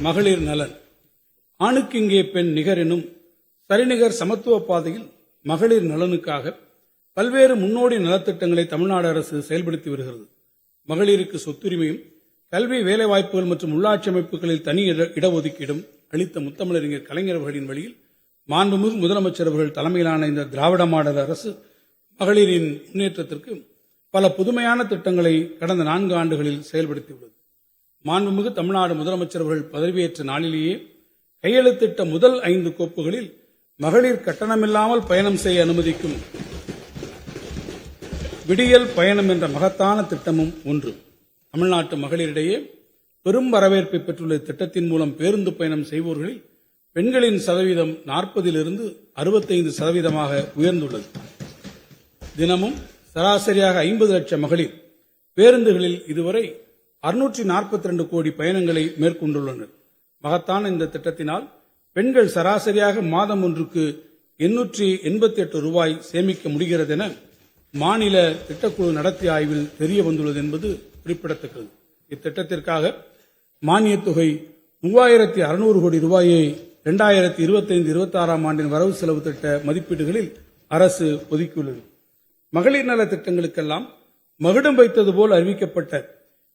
மகளிர் நலன். ஆணுக்கு இங்கே பெண் நிகர் எனும் சரிநிகர் சமத்துவ பாதையில் மகளிர் நலனுக்காக பல்வேறு முன்னோடி நலத்திட்டங்களை தமிழ்நாடு அரசு செயல்படுத்தி வருகிறது. மகளிருக்கு சொத்துரிமையும் கல்வி, வேலைவாய்ப்புகள் மற்றும் உள்ளாட்சி அமைப்புகளில் தனி இடஒதுக்கீடும் அளித்த முத்தமிழறிஞர் கலைஞர் அவர்களின் வழியில் மாண்புமிகு முதலமைச்சர் அவர்கள் தலைமையிலான இந்த திராவிட மாடல் அரசு மகளிரின் முன்னேற்றத்திற்கு பல புதுமையான திட்டங்களை கடந்த 4 ஆண்டுகளில் செயல்படுத்தியுள்ளது. மாண்புமிகு தமிழ்நாடு முதலமைச்சர் அவர்கள் பதவியேற்ற நாளிலேயே கையெழுத்திட்ட முதல் 5 கோப்புகளில் மகளிர் கட்டணமில்லாமல் பயணம் செய்ய அனுமதிக்கும் விடியல் பயணம் என்ற மகத்தான திட்டமும் ஒன்று. தமிழ்நாட்டு மகளிரிடையே பெரும் வரவேற்பை பெற்றுள்ள திட்டத்தின் மூலம் பேருந்து பயணம் செய்வோர்களில் பெண்களின் சதவீதம் 40 65% உயர்ந்துள்ளது. தினமும் சராசரியாக 50 லட்சம் மகளிர் பேருந்துகளில் இதுவரை 642 கோடி பயணங்களை மேற்கொண்டுள்ளனர். மகத்தான இந்த திட்டத்தினால் பெண்கள் சராசரியாக மாதம் ஒன்றுக்கு 888 ரூபாய் சேமிக்க முடிகிறது என மாநில திட்டக்குழு நடத்திய ஆய்வில் தெரிய வந்துள்ளது என்பது குறிப்பிடத்தக்கது. இத்திட்டத்திற்காக மானியத் தொகை 3600 கோடி ரூபாயை 2025-26 ஆண்டின் வரவு செலவு திட்ட மதிப்பீடுகளில் அரசு ஒதுக்கியுள்ளது. மகளிர் நல திட்டங்களுக்கெல்லாம் மகுடம் வைத்தது போல் அறிவிக்கப்பட்ட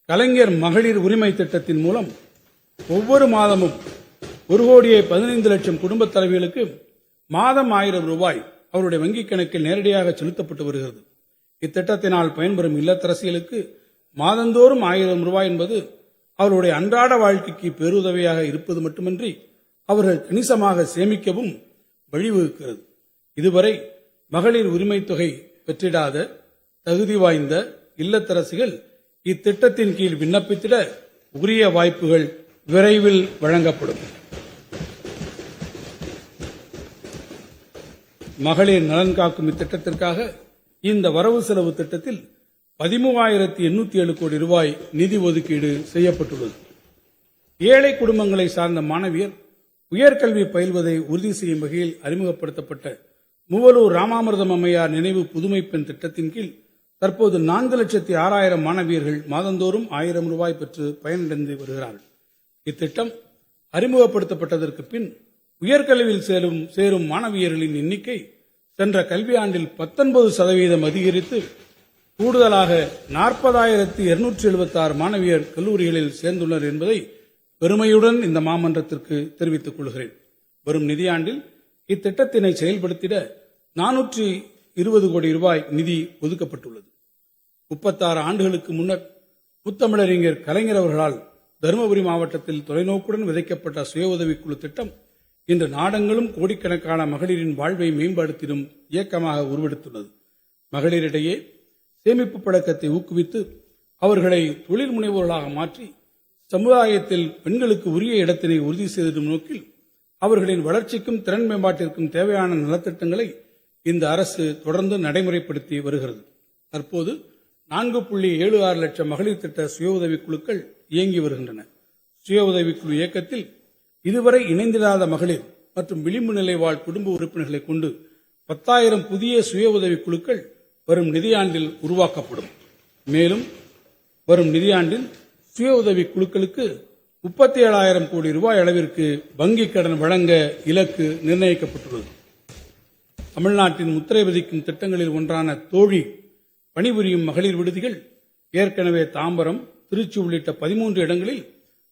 கலைஞர் மகளிர் உரிமை திட்டத்தின் மூலம் ஒவ்வொரு மாதமும் 1,15 லட்சம் குடும்ப தலைவிகளுக்கு மாதம் 1000 ரூபாய் அவருடைய வங்கிக் கணக்கில் நேரடியாக செலுத்தப்பட்டு வருகிறது. இத்திட்டத்தினால் பயன்பெறும் இல்லத்தரசிகளுக்கு மாதந்தோறும் 1000 ரூபாய் என்பது அவருடைய அன்றாட வாழ்க்கைக்கு பேருதவியாக இருப்பது மட்டுமின்றி அவர்கள் கணிசமாக சேமிக்கவும் வழிவகுக்கிறது. இதுவரை மகளிர் உரிமை தொகை பெற்றிடாத தகுதி வாய்ந்த இல்லத்தரசிகள் இத்திட்டத்தின் கீழ் விண்ணப்பித்திட உரிய வாய்ப்புகள் விரைவில் வழங்கப்படும். மகளிர் நலன் காக்கும் இத்திட்டத்திற்காக இந்த வரவு செலவு திட்டத்தில் 13,807 கோடி ரூபாய் நிதி ஒதுக்கீடு செய்யப்பட்டுள்ளது. ஏழை குடும்பங்களை சார்ந்த மாணவியர் உயர்கல்வி பயில்வதை உறுதி செய்யும் வகையில் அறிமுகப்படுத்தப்பட்ட மூவலூர் ராமாமிர்தம் அம்மையார் நினைவு புதுமை பெண் திட்டத்தின் கீழ் தற்போது 4,06,000 மாணவியர்கள் மாதந்தோறும் 1000 ரூபாய் பெற்று பயனடைந்து வருகிறார்கள். இத்திட்டம் அறிமுகப்படுத்தப்பட்டதற்கு பின் உயர்கல்வியில் சேரும் மாணவியர்களின் எண்ணிக்கை சென்ற கல்வியாண்டில் 19% அதிகரித்து கூடுதலாக 40,276 மாணவியர் கல்லூரிகளில் சேர்ந்துள்ளனர் என்பதை பெருமையுடன் இந்த மாமன்றத்திற்கு தெரிவித்துக் கொள்கிறேன். வரும் நிதியாண்டில் இத்திட்டத்தினை செயல்படுத்திட 420 கோடி ரூபாய் நிதி ஒதுக்கப்பட்டுள்ளது. 36 ஆண்டுகளுக்கு முன்னர் முத்தமிழறிஞர் கலைஞர் அவர்களால் தருமபுரி மாவட்டத்தில் தொலைநோக்குடன் விதைக்கப்பட்ட சுய உதவிக்குழு திட்டம் இன்று நாடெங்கிலும் கோடிக்கணக்கான மகளிரின் வாழ்வை மேம்படுத்திடும் இயக்கமாக உருவெடுத்துள்ளது. மகளிரிடையே சேமிப்பு பழக்கத்தை ஊக்குவித்து அவர்களை தொழில் முனைவோர்களாக மாற்றி சமுதாயத்தில் பெண்களுக்கு உரிய இடத்தினை உறுதி செய்திடும் நோக்கில் அவர்களின் வளர்ச்சிக்கும் திறன் மேம்பாட்டிற்கும் தேவையான நலத்திட்டங்களை இந்த அரசு தொடர்ந்து நடைமுறைப்படுத்தி வருகிறது. தற்போது 4.76 லட்சம் மகளிர் திட்ட சுய உதவிக்குழுக்கள் இயங்கி வருகின்றன. சுய உதவிக்குழு இயக்கத்தில் இதுவரை இணைந்திராத மகளிர் மற்றும் விளிம்பு நிலை வாழ் குடும்ப உறுப்பினர்களை கொண்டு 10,000 புதிய சுய உதவி குழுக்கள் வரும் நிதியாண்டில் உருவாக்கப்படும். மேலும் வரும் நிதியாண்டில் சுய உதவி குழுக்களுக்கு 37,000 கோடி ரூபாய் அளவிற்கு வங்கிக் கடன் வழங்க இலக்கு நிர்ணயிக்கப்பட்டுள்ளது. தமிழ்நாட்டின் முத்திரை பதிக்கும் திட்டங்களில் ஒன்றான தோழி பணிபுரியும் மகளிர் விடுதிகள் ஏற்கனவே தாம்பரம், திருச்சி உள்ளிட்ட 13 இடங்களில்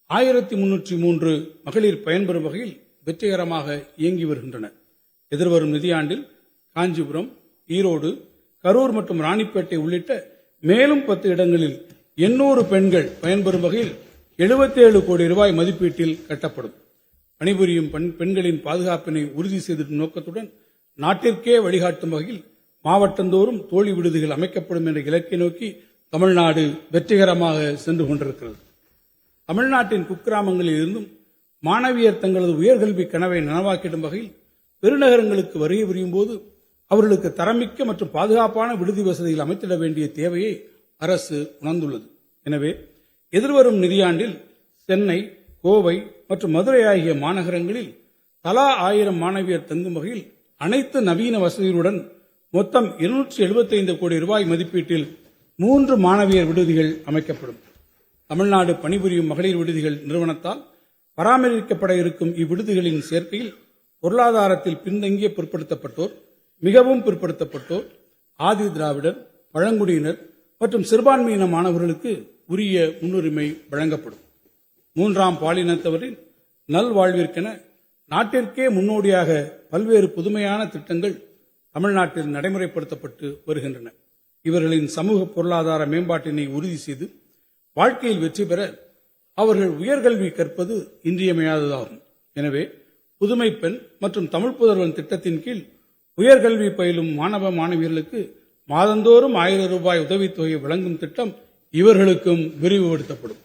1,303 மகளிர் பயன்பெறும் வகையில் வெற்றிகரமாக இயங்கி வருகின்றன. எதிர்வரும் நிதியாண்டில் காஞ்சிபுரம், ஈரோடு, கரூர் மற்றும் ராணிப்பேட்டை உள்ளிட்ட மேலும் 10 இடங்களில் 800 பெண்கள் பயன்பெறும் வகையில் 77 கோடி ரூபாய் மதிப்பீட்டில் கட்டப்படும். பணிபுரியும் பெண்களின் பாதுகாப்பினை உறுதி செய்திடும் நோக்கத்துடன் நாட்டிற்கே வழிகாட்டும் வகையில் மாவட்டந்தோறும் தோழி விடுதிகள் அமைக்கப்படும் என்ற இலக்கை நோக்கி தமிழ்நாடு வெற்றிகரமாக சென்று கொண்டிருக்கிறது. தமிழ்நாட்டின் குக்கிராமங்களில் இருந்தும் மாணவியர் தங்களது உயர்கல்வி கனவை நனவாக்கிடும் வகையில் பெருநகரங்களுக்கு வருகை புரியும் போது அவர்களுக்கு தரமிக்க மற்றும் பாதுகாப்பான விடுதி வசதிகள் அமைத்திட வேண்டிய தேவையை அரசு உணர்ந்துள்ளது. எனவே எதிர்வரும் நிதியாண்டில் சென்னை, கோவை மற்றும் மதுரை ஆகிய மாநகரங்களில் தலா 1000 மாணவியர் தங்கும் வகையில் அனைத்து நவீன வசதிகளுடன் மொத்தம் 275 கோடி ரூபாய் மதிப்பீட்டில் 3 மாணவியர் விடுதிகள் அமைக்கப்படும். தமிழ்நாடு பணிபுரியும் மகளிர் விடுதிகள் நிறுவனத்தால் பராமரிக்கப்பட இருக்கும் இவ்விடுதிகளின் சேர்க்கையில் பொருளாதாரத்தில் பின்தங்கிய பிற்படுத்தப்பட்டோர், மிகவும் பிற்படுத்தப்பட்டோர், ஆதி திராவிடர், பழங்குடியினர் மற்றும் சிறுபான்மையின மாணவர்களுக்கு உரிய முன்னுரிமை வழங்கப்படும். 3ஆம் பாலினத்தவரின் நல்வாழ்விற்கென நாட்டிற்கே முன்னோடியாக பல்வேறு புதுமையான திட்டங்கள் தமிழ்நாட்டில் நடைமுறைப்படுத்தப்பட்டு வருகின்றன. இவர்களின் சமூக பொருளாதார மேம்பாட்டினை உறுதி செய்து வாழ்க்கையில் வெற்றி பெற அவர்கள் உயர்கல்வி கற்பது இன்றியமையாததாகும். எனவே புதுமை பெண் மற்றும் தமிழ் புதல்வன் திட்டத்தின் கீழ் உயர்கல்வி பயிலும் மாணவ மாணவியர்களுக்கு மாதந்தோறும் 1000 ரூபாய் உதவித்தொகை வழங்கும் திட்டம் இவர்களுக்கும் விரிவுபடுத்தப்படும்.